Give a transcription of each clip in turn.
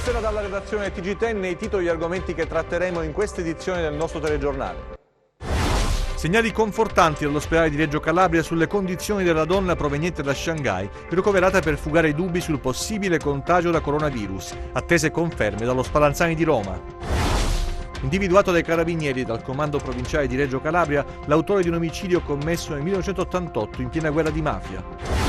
Buonasera dalla redazione TG10, i titoli e gli argomenti che tratteremo in questa edizione del nostro telegiornale. Segnali confortanti dall'ospedale di Reggio Calabria sulle condizioni della donna proveniente da Shanghai, ricoverata per fugare i dubbi sul possibile contagio da coronavirus, attese conferme dallo Spallanzani di Roma. Individuato dai carabinieri dal comando provinciale di Reggio Calabria, l'autore di un omicidio commesso nel 1988 in piena guerra di mafia.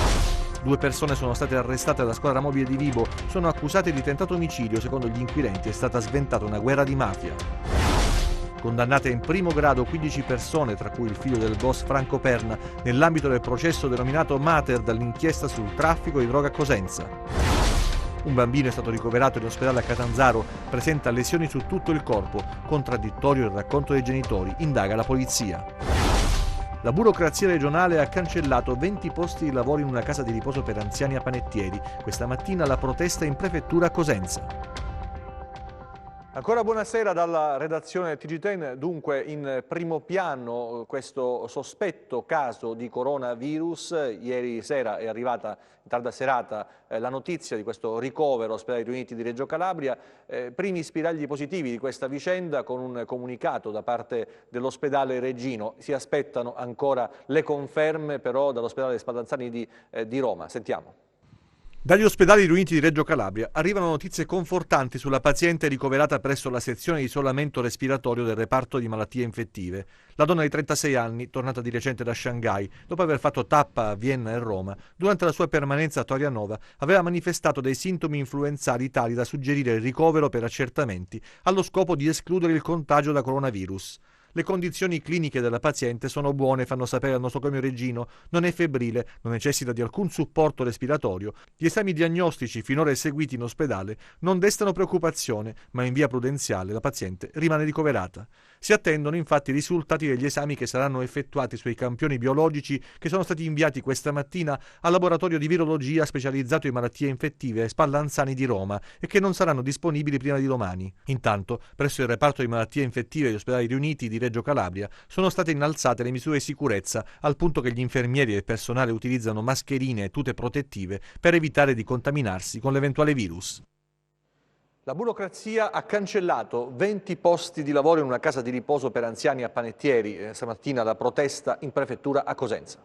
2 persone sono state arrestate dalla squadra mobile di Vibo, sono accusate di tentato omicidio. Secondo gli inquirenti è stata sventata una guerra di mafia. Condannate in primo grado 15 persone, tra cui il figlio del boss Franco Perna, nell'ambito del processo denominato Mater dall'inchiesta sul traffico di droga a Cosenza. Un bambino è stato ricoverato in ospedale a Catanzaro, presenta lesioni su tutto il corpo, contraddittorio il racconto dei genitori, indaga la polizia. La burocrazia regionale ha cancellato 20 posti di lavoro in una casa di riposo per anziani a Panettieri. Questa mattina la protesta in prefettura a Cosenza. Ancora buonasera dalla redazione TG10. Dunque in primo piano questo sospetto caso di coronavirus. Ieri sera è arrivata in tarda serata la notizia di questo ricovero all'ospedale riuniti di Reggio Calabria. Primi spiragli positivi di questa vicenda con un comunicato da parte dell'ospedale reggino. Si aspettano ancora le conferme però dall'ospedale Spallanzani di Roma. Sentiamo. Dagli ospedali riuniti di Reggio Calabria arrivano notizie confortanti sulla paziente ricoverata presso la sezione di isolamento respiratorio del reparto di malattie infettive. La donna di 36 anni, tornata di recente da Shanghai, dopo aver fatto tappa a Vienna e Roma, durante la sua permanenza a Torianova aveva manifestato dei sintomi influenzali tali da suggerire il ricovero per accertamenti allo scopo di escludere il contagio da coronavirus. Le condizioni cliniche della paziente sono buone, fanno sapere al nosocomio reggino, non è febbrile, non necessita di alcun supporto respiratorio. Gli esami diagnostici finora eseguiti in ospedale non destano preoccupazione, ma in via prudenziale la paziente rimane ricoverata. Si attendono infatti i risultati degli esami che saranno effettuati sui campioni biologici che sono stati inviati questa mattina al laboratorio di virologia specializzato in malattie infettive Spallanzani di Roma e che non saranno disponibili prima di domani. Intanto, presso il reparto di malattie infettive degli ospedali riuniti di Reggio Calabria sono state innalzate le misure di sicurezza al punto che gli infermieri e il personale utilizzano mascherine e tute protettive per evitare di contaminarsi con l'eventuale virus. La burocrazia ha cancellato 20 posti di lavoro in una casa di riposo per anziani a Panettieri. Stamattina la protesta in prefettura a Cosenza.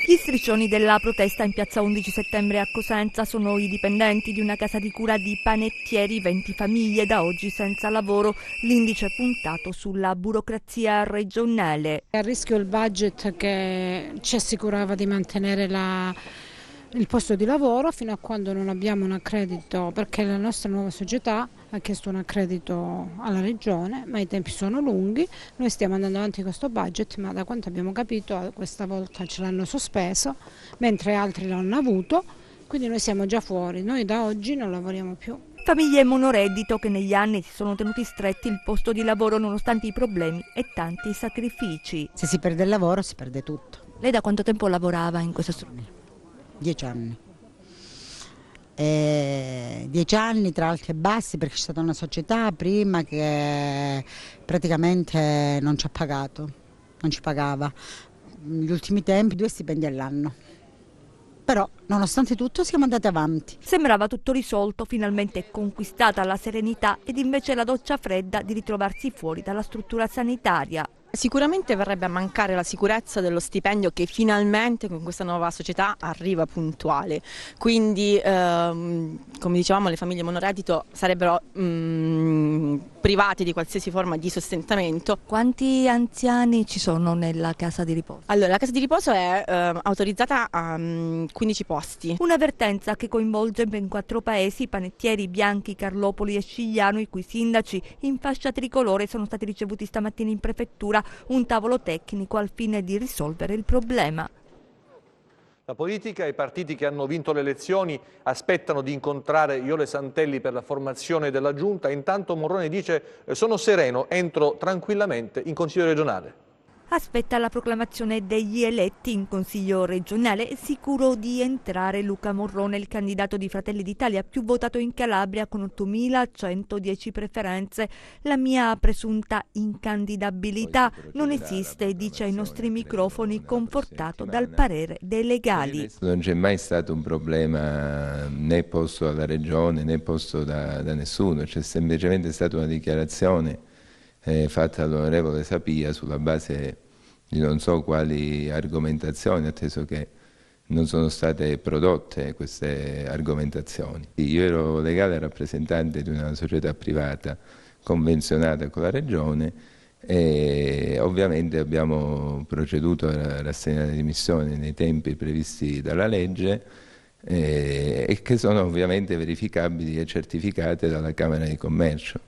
Gli striscioni della protesta in piazza 11 settembre a Cosenza sono i dipendenti di una casa di cura di Panettieri, 20 famiglie da oggi senza lavoro, l'indice puntato sulla burocrazia regionale. È a rischio il budget che ci assicurava di mantenere il posto di lavoro fino a quando non abbiamo un accredito, perché la nostra nuova società ha chiesto un accredito alla regione, ma i tempi sono lunghi, noi stiamo andando avanti con questo budget, ma da quanto abbiamo capito questa volta ce l'hanno sospeso, mentre altri l'hanno avuto, quindi noi siamo già fuori, noi da oggi non lavoriamo più. Famiglie monoreddito che negli anni si sono tenuti stretti il posto di lavoro nonostante i problemi e tanti sacrifici. Se si perde il lavoro si perde tutto. Lei da quanto tempo lavorava in questa struttura? 10 anni. 10 anni tra alti e bassi, perché c'è stata una società prima che praticamente non ci ha pagato, non ci pagava. Negli ultimi tempi 2 stipendi all'anno. Però, nonostante tutto, siamo andati avanti. Sembrava tutto risolto, finalmente conquistata la serenità ed invece la doccia fredda di ritrovarsi fuori dalla struttura sanitaria. Sicuramente verrebbe a mancare la sicurezza dello stipendio che finalmente con questa nuova società arriva puntuale, quindi come dicevamo le famiglie monoreddito sarebbero private di qualsiasi forma di sostentamento. Quanti anziani ci sono nella casa di riposo? Allora, la casa di riposo è autorizzata a 15 posti. Un'avvertenza che coinvolge ben 4 paesi, Panettieri, Bianchi, Carlopoli e Scigliano, i cui sindaci in fascia tricolore sono stati ricevuti stamattina in prefettura, un tavolo tecnico al fine di risolvere il problema. La politica e i partiti che hanno vinto le elezioni aspettano di incontrare Jole Santelli per la formazione della giunta. Intanto Morrone dice sono sereno, entro tranquillamente in Consiglio regionale. Aspetta la proclamazione degli eletti in Consiglio regionale, sicuro di entrare Luca Morrone, il candidato di Fratelli d'Italia più votato in Calabria con 8.110 preferenze. La mia presunta incandidabilità non esiste, dice ai nostri microfoni, confortato dal parere dei legali. Non c'è mai stato un problema né posto dalla Regione né posto da nessuno, c'è semplicemente stata una dichiarazione fatta dall'onorevole Sapia sulla base di non so quali argomentazioni, atteso che non sono state prodotte queste argomentazioni. Io ero legale rappresentante di una società privata convenzionata con la Regione e ovviamente abbiamo proceduto a rassegnare le dimissioni nei tempi previsti dalla legge e che sono ovviamente verificabili e certificate dalla Camera di Commercio.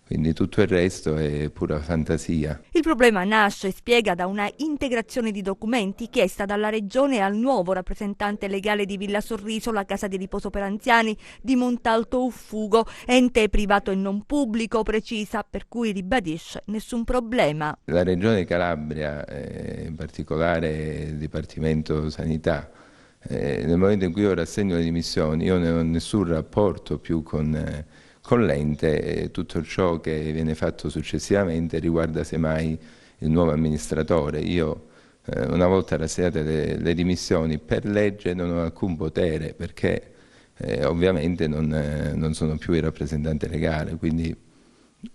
Quindi tutto il resto è pura fantasia. Il problema nasce, spiega, da una integrazione di documenti chiesta dalla Regione al nuovo rappresentante legale di Villa Sorriso, la casa di riposo per anziani di Montalto Uffugo, ente privato e non pubblico, precisa, per cui ribadisce nessun problema. La Regione Calabria, in particolare il Dipartimento Sanità, nel momento in cui io rassegno le dimissioni, io non ho nessun rapporto più con l'ente, tutto ciò che viene fatto successivamente riguarda semmai il nuovo amministratore. Io una volta rassegnate le dimissioni per legge non ho alcun potere perché ovviamente non sono più il rappresentante legale, quindi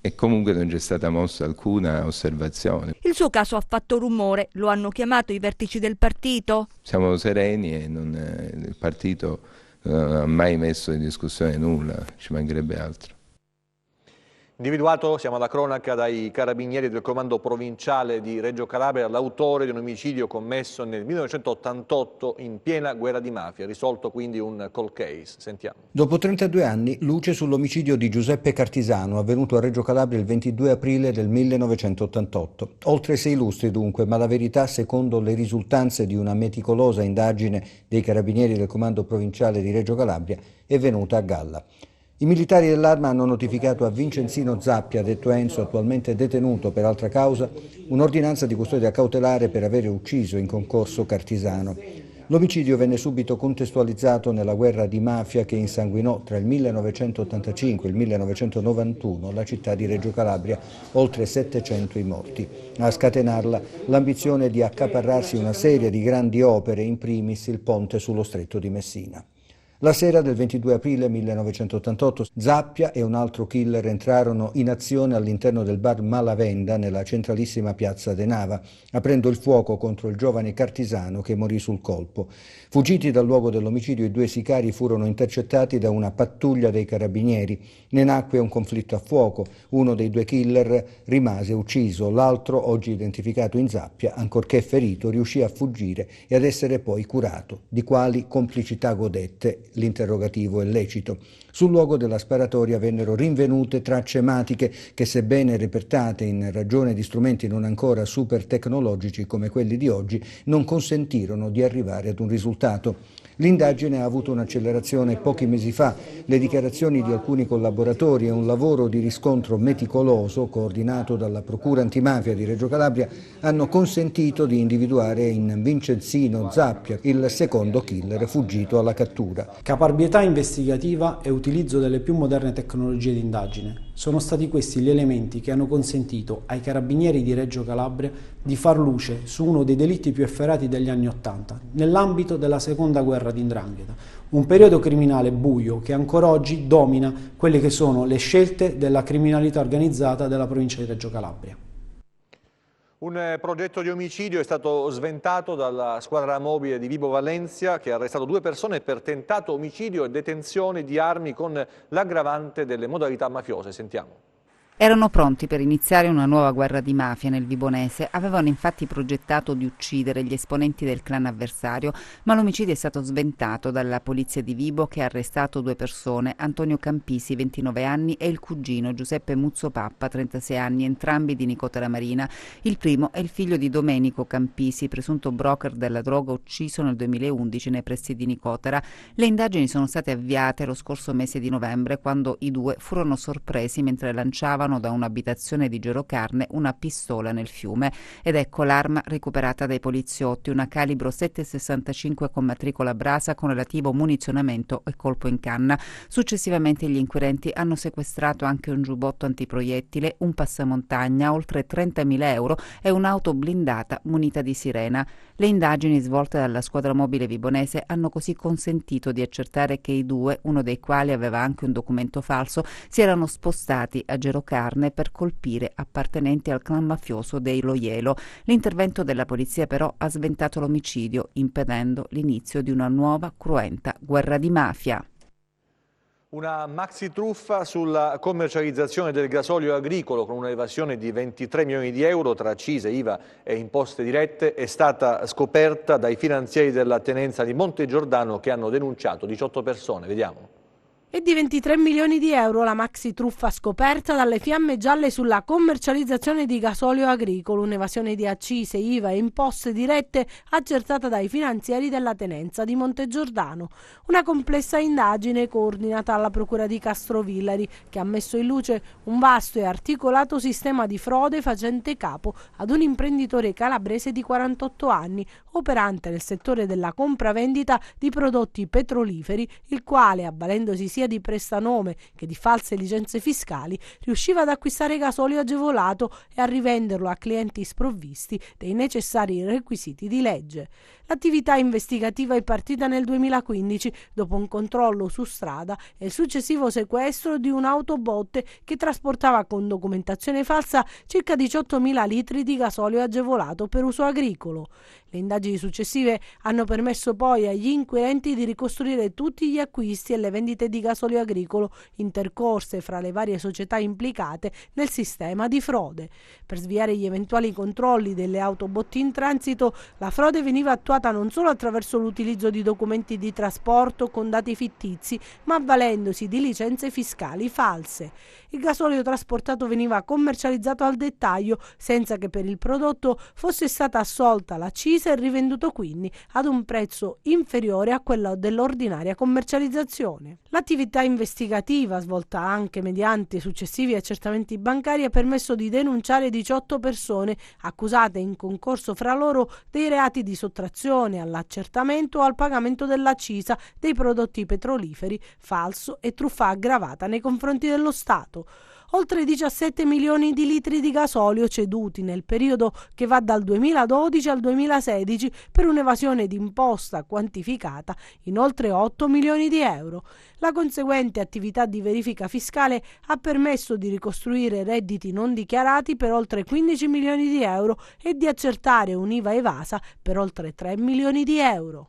e comunque non c'è stata mossa alcuna osservazione. Il suo caso ha fatto rumore, lo hanno chiamato i vertici del partito? Siamo sereni e il partito non ha mai messo in discussione nulla, ci mancherebbe altro. Individuato, siamo alla cronaca, dai carabinieri del comando provinciale di Reggio Calabria l'autore di un omicidio commesso nel 1988 in piena guerra di mafia, risolto quindi un cold case. Sentiamo. Dopo 32 anni, luce sull'omicidio di Giuseppe Cartisano, avvenuto a Reggio Calabria il 22 aprile del 1988. Oltre 6 lustri dunque, ma la verità, secondo le risultanze di una meticolosa indagine dei carabinieri del comando provinciale di Reggio Calabria, è venuta a galla. I militari dell'Arma hanno notificato a Vincenzino Zappia, detto Enzo, attualmente detenuto per altra causa, un'ordinanza di custodia cautelare per avere ucciso in concorso Cartisano. L'omicidio venne subito contestualizzato nella guerra di mafia che insanguinò tra il 1985 e il 1991 la città di Reggio Calabria, oltre 700 i morti. A scatenarla l'ambizione di accaparrarsi una serie di grandi opere, in primis il ponte sullo stretto di Messina. La sera del 22 aprile 1988 Zappia e un altro killer entrarono in azione all'interno del bar Malavenda nella centralissima piazza De Nava, aprendo il fuoco contro il giovane Cartisano che morì sul colpo. Fuggiti dal luogo dell'omicidio, i 2 sicari furono intercettati da una pattuglia dei carabinieri. Ne nacque un conflitto a fuoco. Uno dei 2 killer rimase ucciso, l'altro, oggi identificato in Zappia, ancorché ferito, riuscì a fuggire e ad essere poi curato. Di quali complicità godette? L'interrogativo è lecito. Sul luogo della sparatoria vennero rinvenute tracce ematiche che, sebbene repertate in ragione di strumenti non ancora super tecnologici come quelli di oggi, non consentirono di arrivare ad un risultato. L'indagine ha avuto un'accelerazione pochi mesi fa. Le dichiarazioni di alcuni collaboratori e un lavoro di riscontro meticoloso, coordinato dalla Procura Antimafia di Reggio Calabria, hanno consentito di individuare in Vincenzino Zappia il secondo killer fuggito alla cattura. Caparbietà investigativa e utilizzo delle più moderne tecnologie di indagine. Sono stati questi gli elementi che hanno consentito ai carabinieri di Reggio Calabria di far luce su uno dei delitti più efferati degli anni '80, nell'ambito della seconda guerra di 'Ndrangheta, un periodo criminale buio che ancora oggi domina quelle che sono le scelte della criminalità organizzata della provincia di Reggio Calabria. Un progetto di omicidio è stato sventato dalla squadra mobile di Vibo Valentia, che ha arrestato 2 persone per tentato omicidio e detenzione di armi con l'aggravante delle modalità mafiose. Sentiamo. Erano pronti per iniziare una nuova guerra di mafia nel Vibonese, avevano infatti progettato di uccidere gli esponenti del clan avversario, ma l'omicidio è stato sventato dalla polizia di Vibo che ha arrestato 2 persone, Antonio Campisi, 29 anni, e il cugino Giuseppe Muzzopappa, 36 anni, entrambi di Nicotera Marina. Il primo è il figlio di Domenico Campisi, presunto broker della droga ucciso nel 2011 nei pressi di Nicotera. Le indagini sono state avviate lo scorso mese di novembre, quando i 2 furono sorpresi mentre lanciavano portavano da un'abitazione di Gerocarne una pistola nel fiume. Ed ecco l'arma recuperata dai poliziotti, una calibro 7,65 con matricola Brasa con relativo munizionamento e colpo in canna. Successivamente gli inquirenti hanno sequestrato anche un giubbotto antiproiettile, un passamontagna, oltre 30.000 euro e un'auto blindata munita di sirena. Le indagini svolte dalla squadra mobile vibonese hanno così consentito di accertare che i due, uno dei quali aveva anche un documento falso, si erano spostati a Gerocarne per colpire appartenenti al clan mafioso dei Loielo. L'intervento della polizia però ha sventato l'omicidio, impedendo l'inizio di una nuova cruenta guerra di mafia. Una maxi truffa sulla commercializzazione del gasolio agricolo con un'evasione di 23 milioni di euro tra accise, IVA e imposte dirette è stata scoperta dai finanzieri della tenenza di Montegiordano che hanno denunciato 18 persone. Vediamo. E di 23 milioni di euro la maxi truffa scoperta dalle fiamme gialle sulla commercializzazione di gasolio agricolo, un'evasione di accise, IVA e imposte dirette accertata dai finanzieri della tenenza di Montegiordano. Una complessa indagine coordinata dalla procura di Castrovillari che ha messo in luce un vasto e articolato sistema di frode facente capo ad un imprenditore calabrese di 48 anni, operante nel settore della compravendita di prodotti petroliferi, il quale, avvalendosi sia di prestanome che di false licenze fiscali, riusciva ad acquistare gasolio agevolato e a rivenderlo a clienti sprovvisti dei necessari requisiti di legge. L'attività investigativa è partita nel 2015 dopo un controllo su strada e il successivo sequestro di un'autobotte che trasportava con documentazione falsa circa 18.000 litri di gasolio agevolato per uso agricolo. Le indagini successive hanno permesso poi agli inquirenti di ricostruire tutti gli acquisti e le vendite di gasolio agricolo intercorse fra le varie società implicate nel sistema di frode. Per sviare gli eventuali controlli delle autobotti in transito, la frode veniva attuata non solo attraverso l'utilizzo di documenti di trasporto con dati fittizi, ma avvalendosi di licenze fiscali false. Il gasolio trasportato veniva commercializzato al dettaglio senza che per il prodotto fosse stata assolta l'accisa e rivenduto quindi ad un prezzo inferiore a quello dell'ordinaria commercializzazione. L'attività investigativa, svolta anche mediante successivi accertamenti bancari, ha permesso di denunciare 18 persone accusate in concorso fra loro dei reati di sottrazione all'accertamento o al pagamento dell'accisa dei prodotti petroliferi, falso e truffa aggravata nei confronti dello Stato. Oltre 17 milioni di litri di gasolio ceduti nel periodo che va dal 2012 al 2016 per un'evasione d'imposta quantificata in oltre 8 milioni di euro. La conseguente attività di verifica fiscale ha permesso di ricostruire redditi non dichiarati per oltre 15 milioni di euro e di accertare un'IVA evasa per oltre 3 milioni di euro.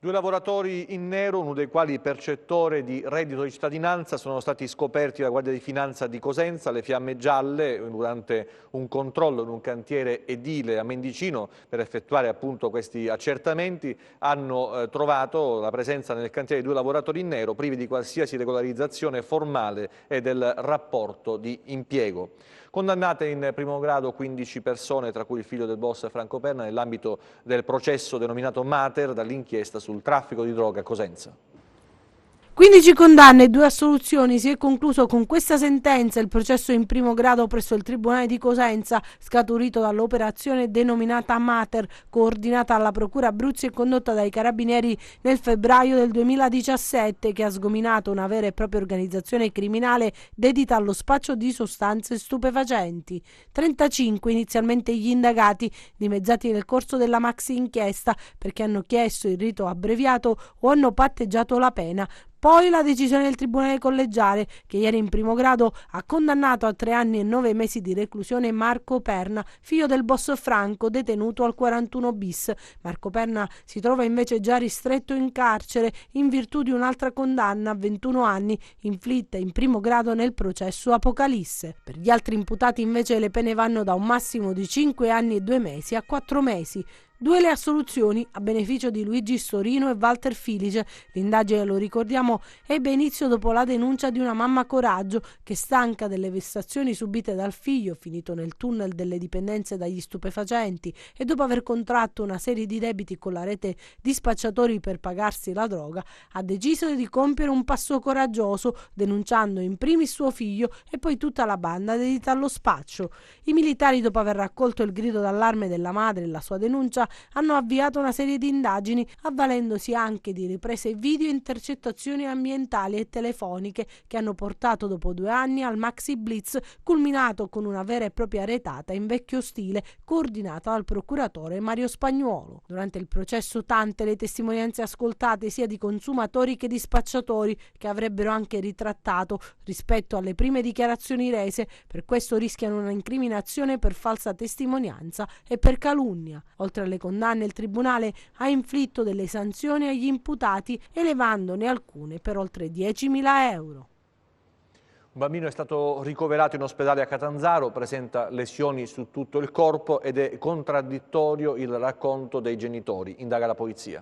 2 lavoratori in nero, uno dei quali percettore di reddito di cittadinanza, sono stati scoperti dalla Guardia di Finanza di Cosenza, le fiamme gialle, durante un controllo in un cantiere edile a Mendicino per effettuare appunto questi accertamenti. Hanno trovato la presenza nel cantiere di 2 lavoratori in nero privi di qualsiasi regolarizzazione formale e del rapporto di impiego. Condannate in primo grado 15 persone, tra cui il figlio del boss Franco Perna, nell'ambito del processo denominato Mater dall'inchiesta sul traffico di droga a Cosenza. 15 condanne e 2 assoluzioni. Si è concluso con questa sentenza il processo in primo grado presso il Tribunale di Cosenza, scaturito dall'operazione denominata Mater, coordinata alla Procura Abruzzi e condotta dai Carabinieri nel febbraio del 2017, che ha sgominato una vera e propria organizzazione criminale dedita allo spaccio di sostanze stupefacenti. 35 inizialmente gli indagati, dimezzati nel corso della maxi inchiesta perché hanno chiesto il rito abbreviato o hanno patteggiato la pena. Poi la decisione del Tribunale collegiale, che ieri in primo grado ha condannato a 3 anni e 9 mesi di reclusione Marco Perna, figlio del boss Franco, detenuto al 41 bis. Marco Perna si trova invece già ristretto in carcere in virtù di un'altra condanna a 21 anni, inflitta in primo grado nel processo Apocalisse. Per gli altri imputati invece le pene vanno da un massimo di 5 anni e 2 mesi a 4 mesi. 2 le assoluzioni a beneficio di Luigi Storino e Walter Filice. L'indagine, lo ricordiamo, ebbe inizio dopo la denuncia di una mamma coraggio che, stanca delle vessazioni subite dal figlio finito nel tunnel delle dipendenze dagli stupefacenti e dopo aver contratto una serie di debiti con la rete di spacciatori per pagarsi la droga, ha deciso di compiere un passo coraggioso, denunciando in primis suo figlio e poi tutta la banda dedita allo spaccio. I militari, dopo aver raccolto il grido d'allarme della madre e la sua denuncia, hanno avviato una serie di indagini, avvalendosi anche di riprese video e intercettazioni ambientali e telefoniche che hanno portato dopo 2 anni al Maxi Blitz, culminato con una vera e propria retata in vecchio stile coordinata dal procuratore Mario Spagnuolo. Durante il processo tante le testimonianze ascoltate sia di consumatori che di spacciatori, che avrebbero anche ritrattato rispetto alle prime dichiarazioni rese. Per questo rischiano una incriminazione per falsa testimonianza e per calunnia. Oltre alle condanne, il Tribunale ha inflitto delle sanzioni agli imputati, elevandone alcune per oltre 10.000 euro. Un bambino è stato ricoverato in ospedale a Catanzaro, presenta lesioni su tutto il corpo ed è contraddittorio il racconto dei genitori, indaga la polizia.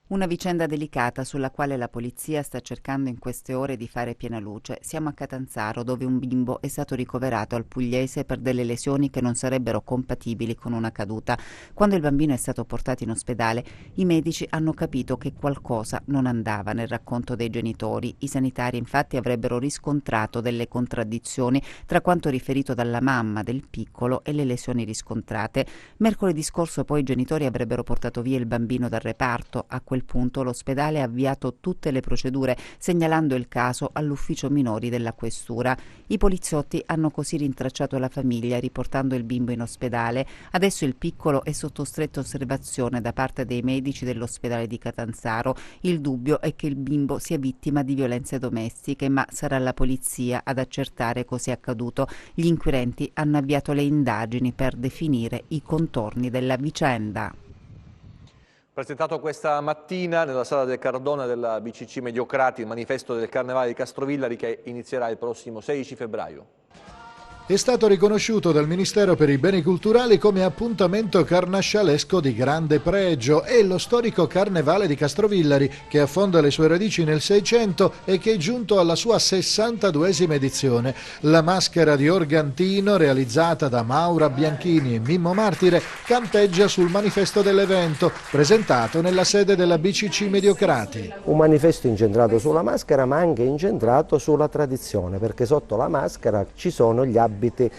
Una vicenda delicata sulla quale la polizia sta cercando in queste ore di fare piena luce. Siamo a Catanzaro, dove un bimbo è stato ricoverato al Pugliese per delle lesioni che non sarebbero compatibili con una caduta. Quando il bambino è stato portato in ospedale, i medici hanno capito che qualcosa non andava nel racconto dei genitori. I sanitari infatti avrebbero riscontrato delle contraddizioni tra quanto riferito dalla mamma del piccolo e le lesioni riscontrate. Mercoledì scorso poi i genitori avrebbero portato via il bambino dal reparto. A quel punto l'ospedale ha avviato tutte le procedure, segnalando il caso all'ufficio minori della questura. I poliziotti hanno così rintracciato la famiglia, riportando il bimbo in ospedale. Adesso il piccolo è sotto stretta osservazione da parte dei medici dell'ospedale di Catanzaro. Il dubbio è che il bimbo sia vittima di violenze domestiche, ma sarà la polizia ad accertare cosa è accaduto. Gli inquirenti hanno avviato le indagini per definire i contorni della vicenda. Presentato questa mattina nella sala del Cardone della BCC Mediocrati il manifesto del Carnevale di Castrovillari, che inizierà il prossimo 16 febbraio. È stato riconosciuto dal Ministero per i Beni Culturali come appuntamento carnascialesco di grande pregio. È lo storico Carnevale di Castrovillari, che affonda le sue radici nel 600 e che è giunto alla sua 62esima edizione. La maschera di Organtino, realizzata da Maura Bianchini e Mimmo Martire, campeggia sul manifesto dell'evento, presentato nella sede della BCC Mediocrati. Un manifesto incentrato sulla maschera, ma anche incentrato sulla tradizione, perché sotto la maschera ci sono gli abiti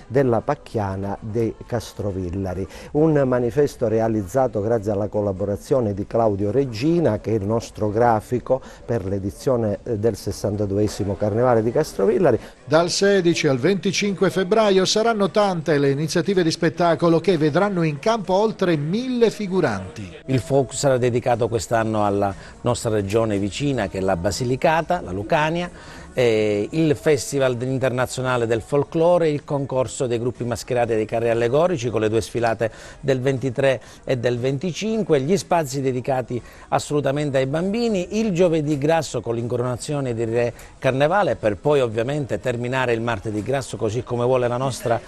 della Pacchiana dei Castrovillari. Un manifesto realizzato grazie alla collaborazione di Claudio Regina, che è il nostro grafico per l'edizione del 62esimo Carnevale di Castrovillari. Dal 16 al 25 febbraio saranno tante le iniziative di spettacolo che vedranno in campo oltre 1000 figuranti. Il focus sarà dedicato quest'anno alla nostra regione vicina, che è la Basilicata, la Lucania, il Festival internazionale del folklore, il concorso dei gruppi mascherati e dei carri allegorici con le 2 sfilate del 23 e del 25, gli spazi dedicati assolutamente ai bambini, il giovedì grasso con l'incoronazione di Re Carnevale, per poi ovviamente terminare il martedì grasso così come vuole la nostra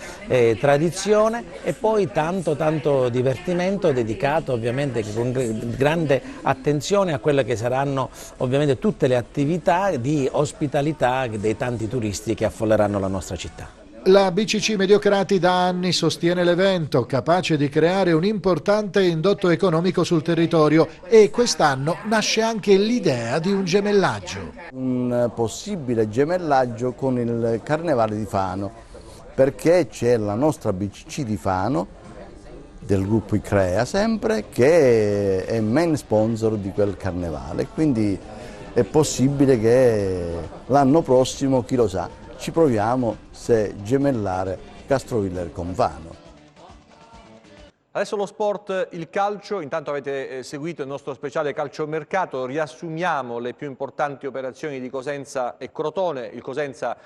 tradizione, e poi tanto divertimento dedicato ovviamente con grande attenzione a quelle che saranno ovviamente tutte le attività di ospitalità dei tanti turisti che affolleranno la nostra città. La BCC Mediocrati da anni sostiene l'evento, capace di creare un importante indotto economico sul territorio, e quest'anno nasce anche l'idea di un gemellaggio. Un possibile gemellaggio con il Carnevale di Fano, perché c'è la nostra BCC di Fano, del gruppo ICREA sempre, che è main sponsor di quel carnevale, quindi è possibile che l'anno prossimo, chi lo sa, ci proviamo se gemellare Castrovillari con Fano. Adesso lo sport, il calcio. Intanto avete seguito il nostro speciale calciomercato. Riassumiamo le più importanti operazioni di Cosenza e Crotone. Il Cosenza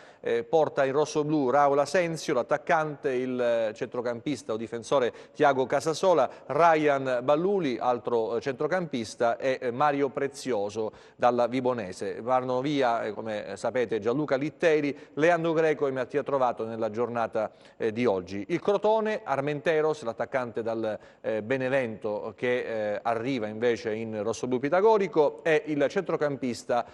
porta in rosso-blu Raul Asensio, l'attaccante, il centrocampista o difensore Tiago Casasola, Ryan Balluli, altro centrocampista, e Mario Prezioso dalla Vibonese. Vanno via, come sapete, Gianluca Litteri, Leandro Greco e Mattia Trovato nella giornata di oggi. Il Crotone, Armenteros, l'attaccante da dal Benevento che arriva invece in rossoblu pitagorico, e il centrocampista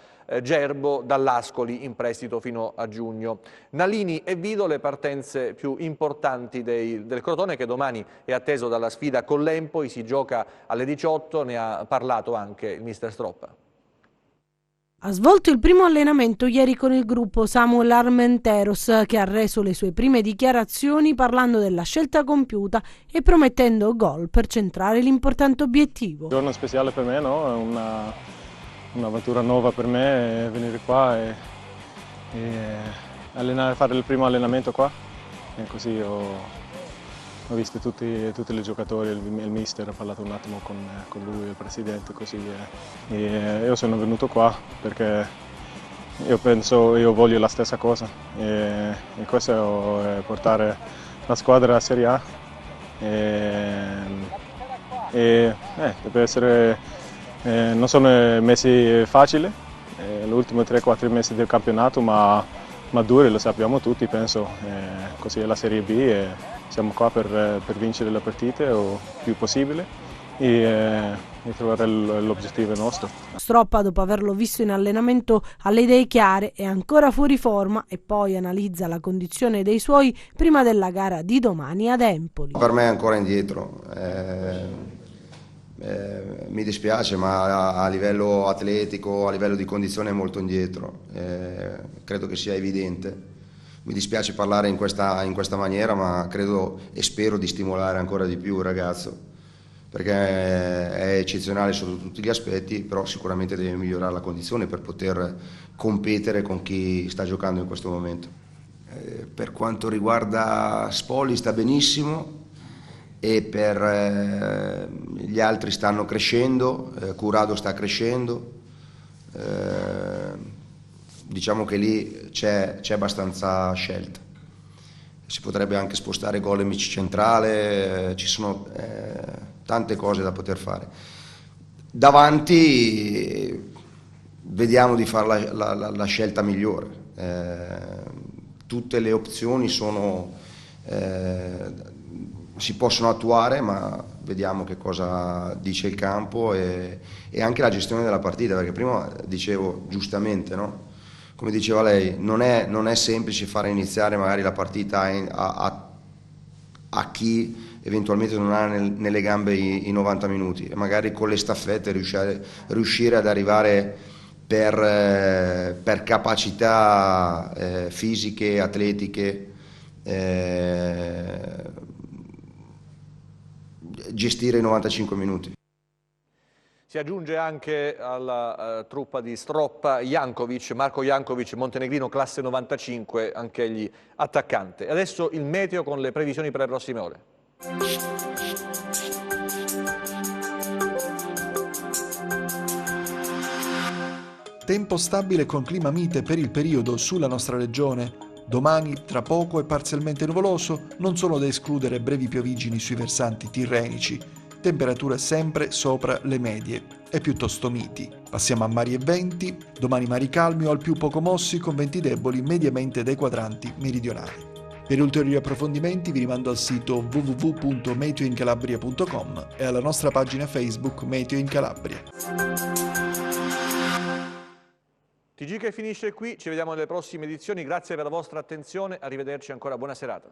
Gerbo dall'Ascoli in prestito fino a giugno. Nalini e Vido le partenze più importanti del Crotone, che domani è atteso dalla sfida con l'Empoli, si gioca alle 18, ne ha parlato anche il mister Stroppa. Ha svolto il primo allenamento ieri con il gruppo Samuel Armenteros, che ha reso le sue prime dichiarazioni parlando della scelta compiuta e promettendo gol per centrare l'importante obiettivo. Un giorno speciale per me, no? È un'avventura nuova per me venire qua e fare il primo allenamento qua. E così ho visto tutti i giocatori, il mister, ho parlato un attimo con lui, il presidente, così. E io sono venuto qua perché io voglio la stessa cosa, e questo è portare la squadra a Serie A. Deve essere, non sono mesi facili, gli ultimi 3-4 mesi del campionato, ma duri, lo sappiamo tutti, penso. Così è la Serie B e siamo qua per vincere le partite o più possibile e trovare l'obiettivo nostro. Stroppa, dopo averlo visto in allenamento, ha le idee chiare, è ancora fuori forma e poi analizza la condizione dei suoi prima della gara di domani ad Empoli. Per me è ancora indietro, mi dispiace, ma a livello atletico, a livello di condizione è molto indietro, credo che sia evidente. Mi dispiace parlare in questa maniera, ma credo e spero di stimolare ancora di più il ragazzo, perché è eccezionale sotto tutti gli aspetti, però sicuramente deve migliorare la condizione per poter competere con chi sta giocando in questo momento. Per quanto riguarda Spolli sta benissimo, e per gli altri stanno crescendo, Curado sta crescendo, diciamo che lì c'è abbastanza scelta. Si potrebbe anche spostare Golemic centrale, ci sono tante cose da poter fare. Davanti vediamo di fare la scelta migliore. Tutte le opzioni si possono attuare, ma vediamo che cosa dice il campo e anche la gestione della partita, perché prima dicevo giustamente, no? Come diceva lei, non è semplice fare iniziare magari la partita a chi eventualmente non ha nelle gambe i 90 minuti, e magari con le staffette riuscire ad arrivare per capacità fisiche, atletiche, gestire i 95 minuti. Si aggiunge anche alla truppa di Stroppa Marco Jankovic, montenegrino classe 95, anch'egli attaccante. E adesso il meteo con le previsioni per le prossime ore. Tempo stabile con clima mite per il periodo sulla nostra regione. Domani, tra poco e parzialmente nuvoloso, non sono da escludere brevi piovigini sui versanti tirrenici. Temperature sempre sopra le medie e piuttosto miti. Passiamo a mari e venti, domani mari calmi o al più poco mossi con venti deboli mediamente dai quadranti meridionali. Per ulteriori approfondimenti vi rimando al sito www.meteoincalabria.com e alla nostra pagina Facebook Meteo in Calabria. TG che finisce qui, ci vediamo nelle prossime edizioni, grazie per la vostra attenzione, arrivederci ancora, buona serata.